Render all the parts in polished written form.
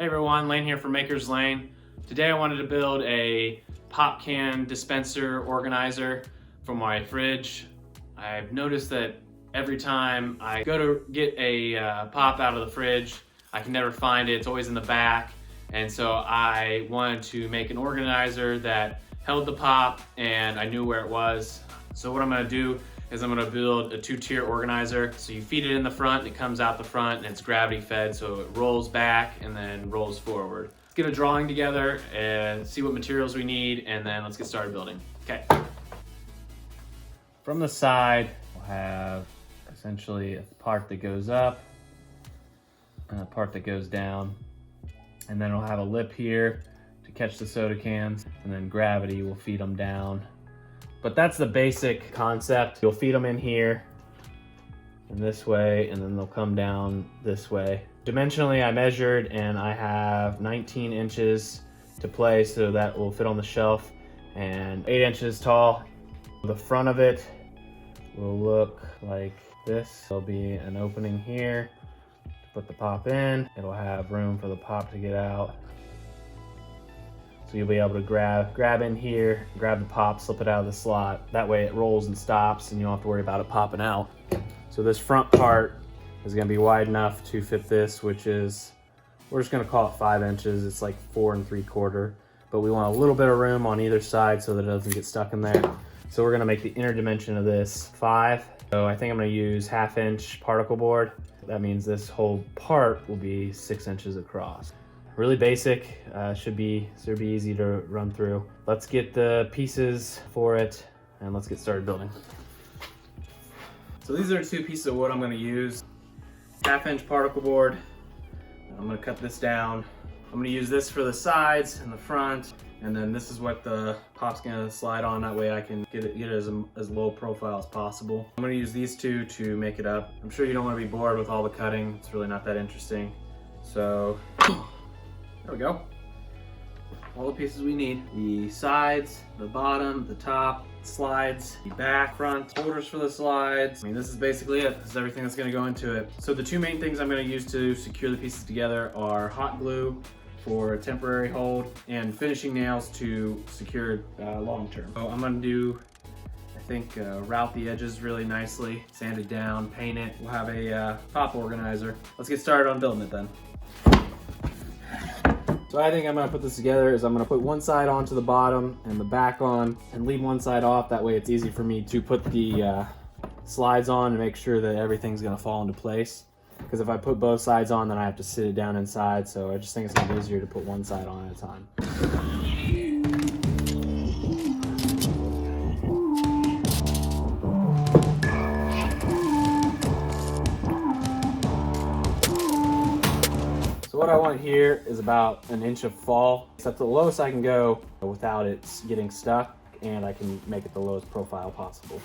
everyone, Lane here from Maker's Lane. Today I wanted to build a pop can dispenser organizer for my fridge. I've noticed that every time I go to get a pop out of the fridge, I can never find it. It's always in the back. And so I wanted to make an organizer that held the pop and I knew where it was. So what I'm gonna do is I'm gonna build a two-tier organizer. So you feed it in the front and it comes out the front and it's gravity fed, so it rolls back and then rolls forward. Let's get a drawing together and see what materials we need, and then let's get started building. Okay. From the side, we'll have essentially a part that goes up and a part that goes down. And then it'll have a lip here to catch the soda cans, and then gravity will feed them down. But that's the basic concept. You'll feed them in here and this way, and then they'll come down this way. Dimensionally, I measured and I have 19 inches to play, so that will fit on the shelf, and 8 inches tall. The front of it will look like this. There'll be an opening here to put the pop in. It'll have room for the pop to get out. So you'll be able to grab in here, grab the pop, slip it out of the slot. That way it rolls and stops and you don't have to worry about it popping out. So this front part is gonna be wide enough to fit this, which is, we're just gonna call it 5 inches. It's like 4 3/4, but we want a little bit of room on either side so that it doesn't get stuck in there. So we're gonna make the inner dimension of this 5. So I think I'm gonna use 1/2 inch particle board. That means this whole part will be 6 inches across. Really basic, should be easy to run through. Let's get the pieces for it and let's get started building. So these are 2 pieces of wood I'm gonna use. 1/2 inch particle board. I'm gonna cut this down. I'm gonna use this for the sides and the front, and then this is what the pop's gonna slide on. That way I can get it as low profile as possible. I'm gonna use these 2 to make it up. I'm sure you don't wanna be bored with all the cutting. It's really not that interesting. So, there we go. All the pieces we need. The sides, the bottom, the top, slides, the back, front, holders for the slides. I mean, this is basically it. This is everything that's gonna go into it. So the 2 main things I'm gonna use to secure the pieces together are hot glue for a temporary hold and finishing nails to secure long term. So I'm gonna do, I think, route the edges really nicely, sand it down, paint it. We'll have a pop organizer. Let's get started on building it then. So I think I'm gonna put this together is I'm gonna put one side onto the bottom and the back on and leave one side off. That way it's easy for me to put the slides on and make sure that everything's gonna fall into place. Because if I put both sides on, then I have to sit it down inside. So I just think it's gonna be easier to put one side on at a time. So what I want here is about 1 inch of fall. That's the lowest I can go without it getting stuck, and I can make it the lowest profile possible.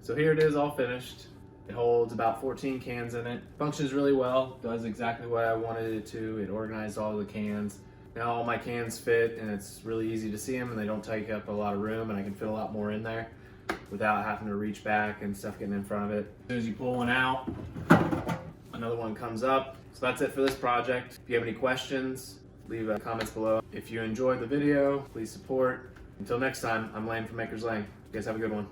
So here it is all finished. It holds about 14 cans in it. Functions really well, does exactly what I wanted it to. It organized all the cans. Now all my cans fit and it's really easy to see them and they don't take up a lot of room and I can fit a lot more in there without having to reach back and stuff getting in front of it. As soon as you pull one out, another one comes up. So that's it for this project. If you have any questions, leave comments below. If you enjoyed the video, please support. Until next time, I'm Lane from Maker's Lane. You guys have a good one.